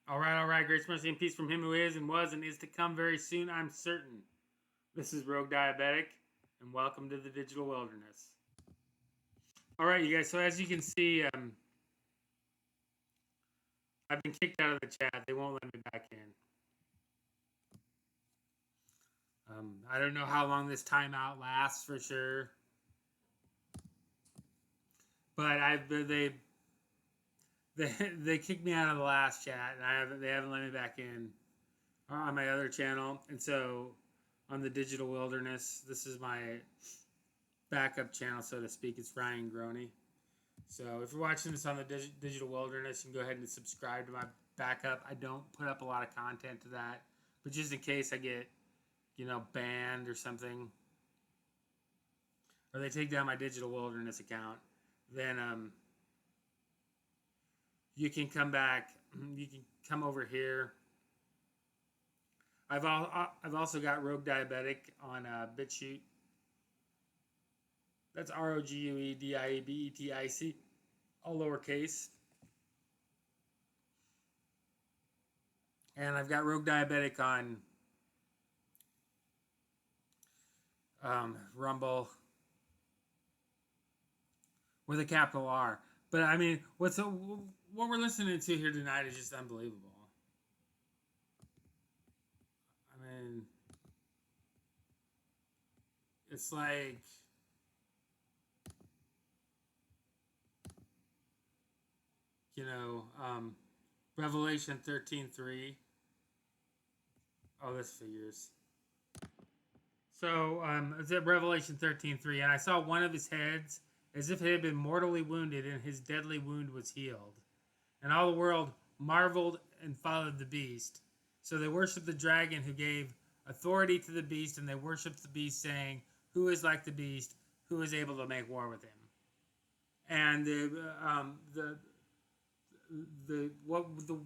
All right. Grace, mercy, and peace from him who is and was and is to come very soon, I'm certain. This is Rogue Diabetic, and welcome to the digital wilderness. All right, you guys. So as you can see, I've been kicked out of the chat. They won't let me back in. I don't know how long this timeout lasts for sure, but they kicked me out of the last chat, and they haven't let me back in on my other channel, and so on the digital wilderness, this is my backup channel, so to speak. It's Ryan Groney. So if you're watching this on the digital wilderness, you can go ahead and subscribe to my backup. I don't put up a lot of content to that, but just in case I get, banned or something, or they take down my digital wilderness account, then you can come back. You can come over here. I've also got Rogue Diabetic on BitChute. That's ROGUEDIABETIC, all lowercase. And I've got Rogue Diabetic on Rumble with a capital R. But I mean, what we're listening to here tonight is just unbelievable. I mean, it's like Revelation 13:3. Oh, this figures. So it's at Revelation 13:3, and I saw one of his heads as if it had been mortally wounded, and his deadly wound was healed. And all the world marveled and followed the beast. So they worshipped the dragon who gave authority to the beast, and they worshipped the beast, saying, "Who is like the beast? Who is able to make war with him?" And the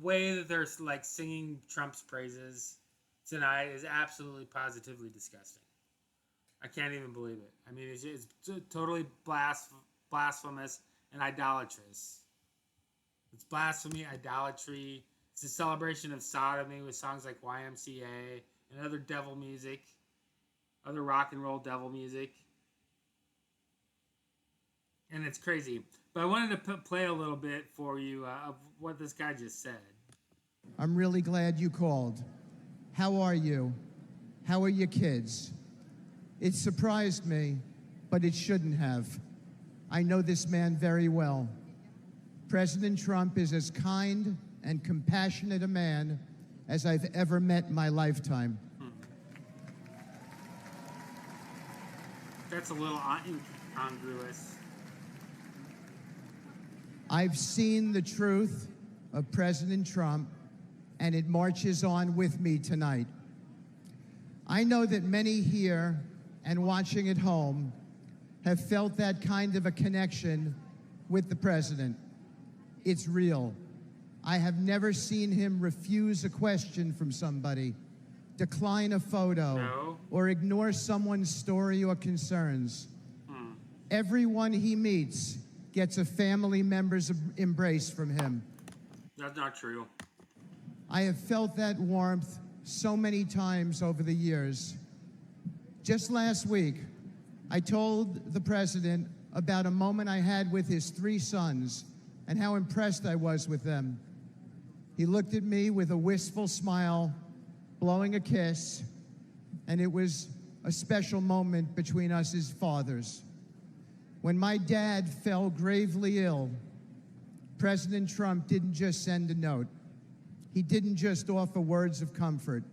way that they're like singing Trump's praises tonight is absolutely positively disgusting. I can't even believe it. I mean, it's totally blasphemous and idolatrous. It's blasphemy, idolatry. It's a celebration of sodomy with songs like YMCA and other devil music, other rock and roll devil music. And it's crazy. But I wanted to play a little bit for you of what this guy just said. I'm really glad you called. How are you? How are your kids? It surprised me, but it shouldn't have. I know this man very well. President Trump is as kind and compassionate a man as I've ever met in my lifetime. That's a little incongruous. I've seen the truth of President Trump, and it marches on with me tonight. I know that many here and watching at home have felt that kind of a connection with the president. It's real. I have never seen him refuse a question from somebody, decline a photo, or ignore someone's story or concerns. Everyone he meets gets a family member's embrace from him. That's not true. I have felt that warmth so many times over the years. Just last week, I told the president about a moment I had with his 3 sons and how impressed I was with them. He looked at me with a wistful smile, blowing a kiss, and it was a special moment between us as fathers. When my dad fell gravely ill, President Trump didn't just send a note. He didn't just offer words of comfort.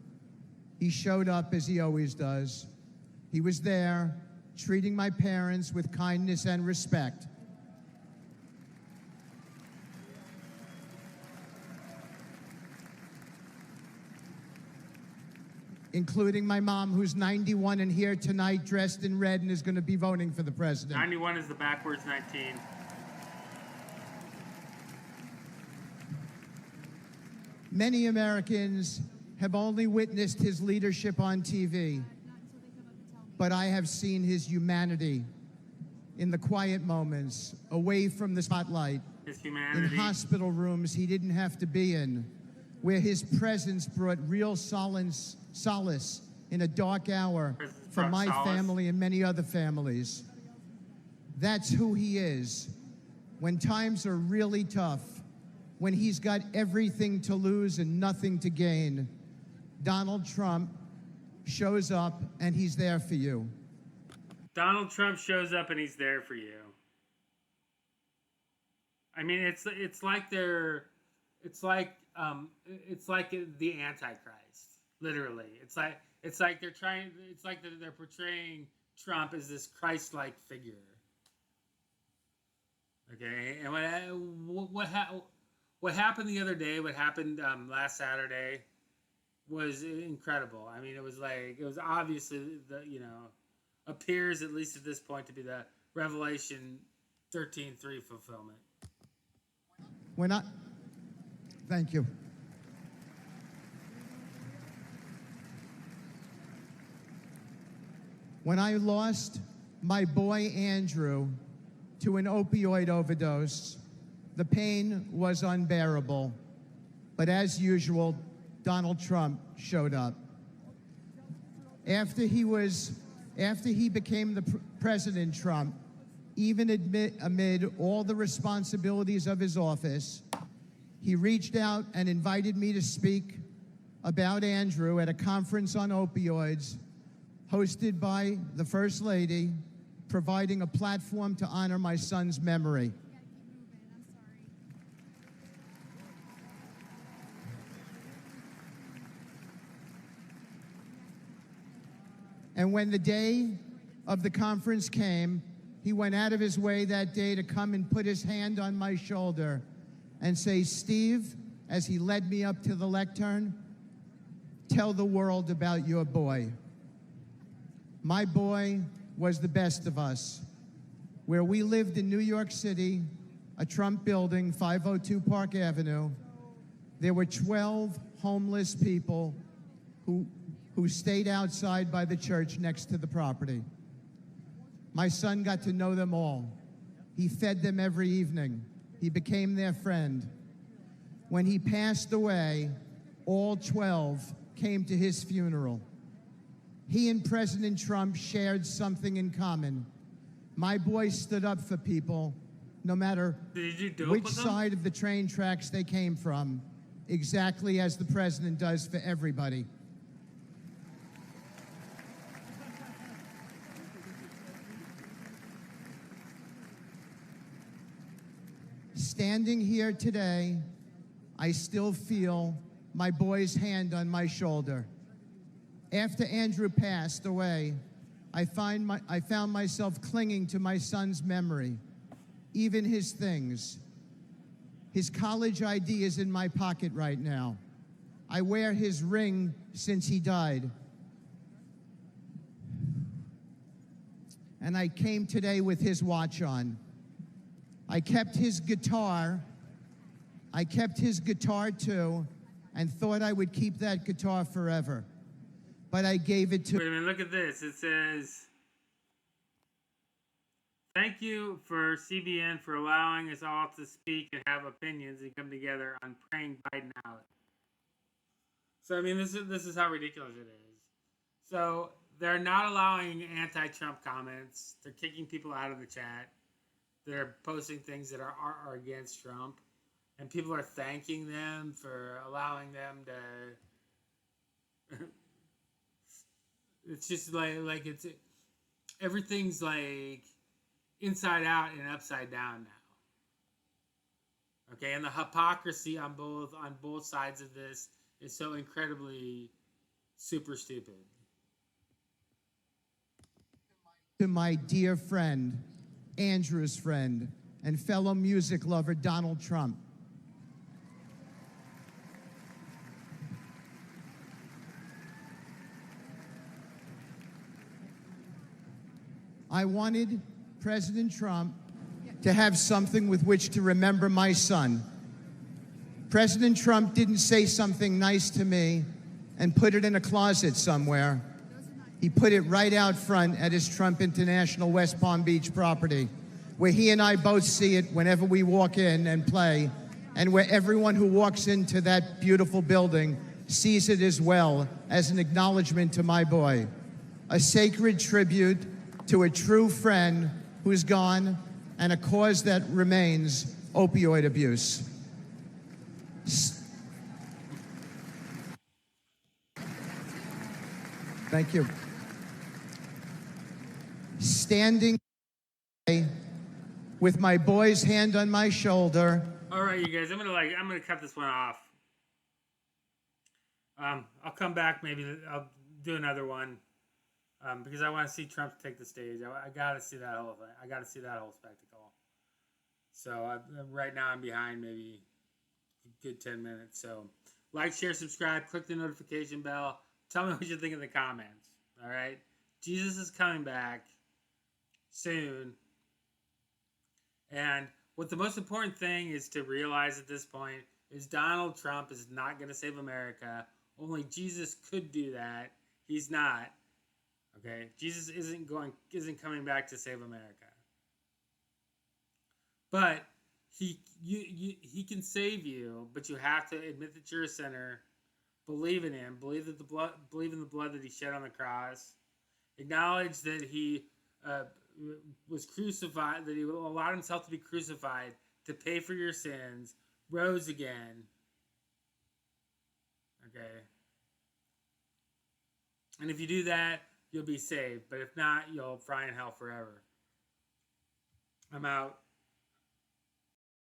He showed up as he always does. He was there, treating my parents with kindness and respect. Including my mom, who's 91 and here tonight dressed in red and is going to be voting for the president. 91 is the backwards 19. Many Americans have only witnessed his leadership on TV, but I have seen his humanity in the quiet moments, away from the spotlight, His humanity. in hospital rooms he didn't have to be in, where his presence brought real solace in a dark hour for my family and many other families. That's who he is. When times are really tough, when he's got everything to lose and nothing to gain, Donald Trump shows up and he's there for you. Donald Trump shows up and he's there for you. I mean, it's like the Antichrist, literally. It's like they're portraying Trump as this Christ-like figure. Okay, and what happened the other day? What happened last Saturday was incredible. I mean, it was obviously appears at least at this point to be the Revelation 13:3 fulfillment. Thank you. When I lost my boy Andrew to an opioid overdose, the pain was unbearable. But as usual, Donald Trump showed up. After he became the President Trump, even amid all the responsibilities of his office, he reached out and invited me to speak about Andrew at a conference on opioids hosted by the First Lady, providing a platform to honor my son's memory. And when the day of the conference came, he went out of his way that day to come and put his hand on my shoulder and say, "Steve," as he led me up to the lectern, "tell the world about your boy." My boy was the best of us. Where we lived in New York City, a Trump building, 502 Park Avenue, there were 12 homeless people who stayed outside by the church next to the property. My son got to know them all. He fed them every evening. He became their friend. When he passed away, all 12 came to his funeral. He and President Trump shared something in common. My boy stood up for people, no matter which side of the train tracks they came from, exactly as the president does for everybody. Standing here today, I still feel my boy's hand on my shoulder. After Andrew passed away, I found myself clinging to my son's memory, even his things. His college ID is in my pocket right now. I wear his ring since he died. And I came today with his watch on. I kept his guitar too, and thought I would keep that guitar forever. But I gave it to... Wait a minute, look at this. It says, "Thank you for CBN for allowing us all to speak and have opinions and come together on praying Biden out." So, I mean, this is how ridiculous it is. So, they're not allowing anti-Trump comments. They're kicking people out of the chat. They're posting things that are against Trump. And people are thanking them for allowing them to... It's just like everything's like inside out and upside down now. Okay, and the hypocrisy on both sides of this is so incredibly super stupid. To my dear friend, Andrew's friend, and fellow music lover, Donald Trump. I wanted President Trump to have something with which to remember my son. President Trump didn't say something nice to me and put it in a closet somewhere. He put it right out front at his Trump International West Palm Beach property, where he and I both see it whenever we walk in and play, and where everyone who walks into that beautiful building sees it as well as an acknowledgement to my boy, a sacred tribute to a true friend who's gone, and a cause that remains opioid abuse. Thank you. Standing with my boy's hand on my shoulder. All right, you guys, I'm gonna cut this one off. I'll come back, maybe I'll do another one, because I want to see Trump take the stage. I gotta see that whole thing. I gotta see that whole spectacle. So right now I'm behind maybe a good 10 minutes. So like, share, subscribe, click the notification bell. Tell me what you think in the comments. All right, Jesus is coming back soon, and what the most important thing is to realize at this point is Donald Trump is not going to save America. Only Jesus could do that. He's not. Okay, Jesus isn't coming back to save America. But he can save you, but you have to admit that you're a sinner, believe in him, believe in the blood that he shed on the cross, acknowledge that he was crucified, that he allowed himself to be crucified to pay for your sins, rose again. Okay. And if you do that, you'll be saved. But if not, you'll fry in hell forever. I'm out.